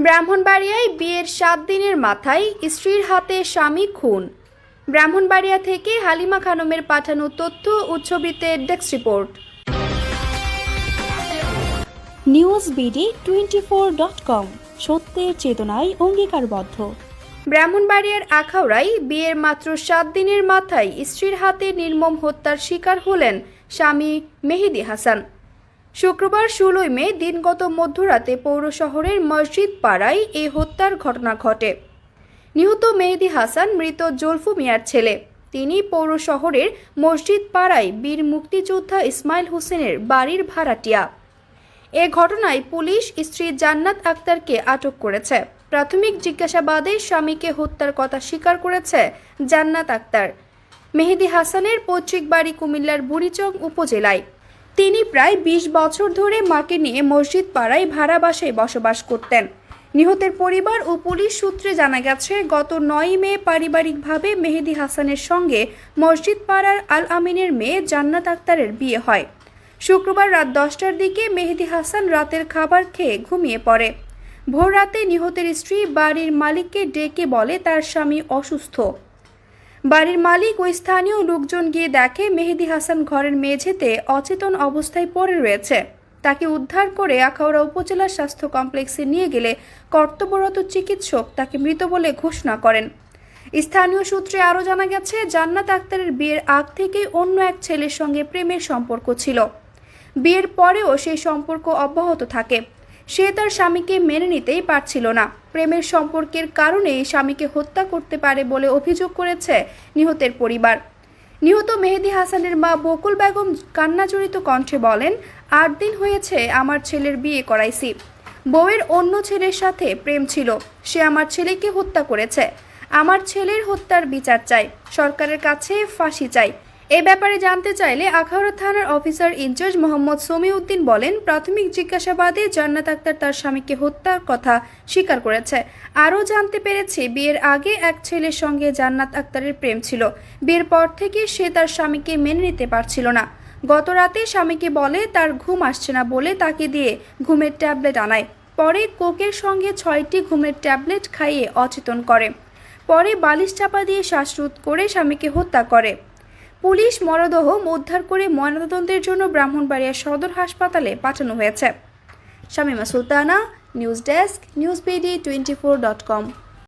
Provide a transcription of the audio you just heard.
ব্রাহ্মণবাড়িয়ায় বিয়ের 7 দিনের মাথায় স্ত্রীর হাতে স্বামী খুন। ব্রাহ্মণবাড়িয়া থেকে হালিমা খানমের পাঠানো তথ্য উচ্ছবিতে ডেস্ক রিপোর্ট। newsbd24.com সত্যের চেতনায় অঙ্গীকারবদ্ধ। ব্রাহ্মণবাড়িয়ার আখাউড়ায় বিয়ের মাত্র 7 দিনের মাথায় স্ত্রীর হাতে নির্মম হত্যার শিকার হলেন স্বামী মেহেদী হাসান। শুক্রবার 16 মে দিনগত মধ্যরাতে পৌর শহরের মসজিদ পাড়ায় এই হত্যার ঘটনা ঘটে। নিহত মেহেদী হাসান মৃত জুলফু মিয়ার ছেলে। তিনি পৌর শহরের মসজিদ পাড়ায় বীর মুক্তিযোদ্ধা ইসমাইল হোসেনের বাড়ির ভাড়াটিয়া। এ ঘটনায় পুলিশ স্ত্রী জান্নাত আক্তারকে আটক করেছে। প্রাথমিক জিজ্ঞাসাবাদে স্বামীকে হত্যার কথা স্বীকার করেছে জান্নাত আক্তার। মেহেদী হাসানের পৈতৃক বাড়ি কুমিল্লার বুড়িচং উপজেলায়। তিনি প্রায় 20 বছর ধরে মাকে নিয়ে মসজিদ পাড়ায় ভাড়া বাসায় বসবাস করতেন। নিহতের পরিবার ও পুলিশ সূত্রে জানা গেছে, গত 9 মে পারিবারিকভাবে মেহেদী হাসানের সঙ্গে মসজিদ পাড়ার আল আমিনের মেয়ে জান্নাত আক্তারের বিয়ে হয়। শুক্রবার রাত 10টার দিকে মেহেদী হাসান রাতের খাবার খেয়ে ঘুমিয়ে পড়ে। ভোর রাতে নিহতের স্ত্রী বাড়ির মালিককে ডেকে বলে তার স্বামী অসুস্থ। বাড়ির মালিক ও স্থানীয় লোকজন গিয়ে দেখে মেহেদী হাসান ঘরের মেঝেতে অচেতন অবস্থায় পড়ে রয়েছে। তাকে উদ্ধার করে আখাউড়া উপজেলা স্বাস্থ্য কমপ্লেক্সে নিয়ে গেলে কর্তব্যরত চিকিৎসক তাকে মৃত বলে ঘোষণা করেন। স্থানীয় সূত্রে আরও জানা গেছে, জান্নাত আক্তারের বিয়ের আগ থেকেই অন্য এক ছেলের সঙ্গে প্রেমের সম্পর্ক ছিল। বিয়ের পরেও সেই সম্পর্ক অব্যাহত থাকে। সে তার স্বামীকে মেনে নিতেই পারছিল না। প্রেমের সম্পর্কের কারণেই স্বামীকে হত্যা করতে পারে বলে অভিযোগ করেছে নিহতের পরিবার। নিহত মেহেদী হাসানের মা বকুল বেগম কান্নাজড়িত কণ্ঠে বলেন, 8 দিন হয়েছে আমার ছেলের বিয়ে করাইছি। বউয়ের অন্য ছেলের সাথে প্রেম ছিল। সে আমার ছেলেকে হত্যা করেছে। আমার ছেলের হত্যার বিচার চাই, সরকারের কাছে ফাঁসি চাই। এ ব্যাপারে জানতে চাইলে আখাউড়া থানার অফিসার ইনচার্জ মোহাম্মদ সমিউদ্দিন বলেন, প্রাথমিক জিজ্ঞাসাবাদে জান্নাত আক্তার তার স্বামীকে হত্যার কথা স্বীকার করেছে। আরও জানতে পেরেছে, বিয়ের আগে এক ছেলের সঙ্গে জান্নাত আক্তারের প্রেম ছিল। বিয়ের পর থেকে সে তার স্বামীকে মেনে নিতে পারছিল না। গত রাতে স্বামীকে বলে তার ঘুম আসছে না বলে তাকে দিয়ে ঘুমের ট্যাবলেট আনায়। পরে কোকের সঙ্গে 6টি ঘুমের ট্যাবলেট খাইয়ে অচেতন করে। পরে বালিশ চাপা দিয়ে শ্বাসরোধ করে স্বামীকে হত্যা করে। পুলিশ মরদেহ উদ্ধার করে ময়নাতদন্তের জন্য ব্রাহ্মণবাড়িয়া সদর হাসপাতালে পাঠানো হয়েছে। Shamima Sultana, news desk, newsbd24.com।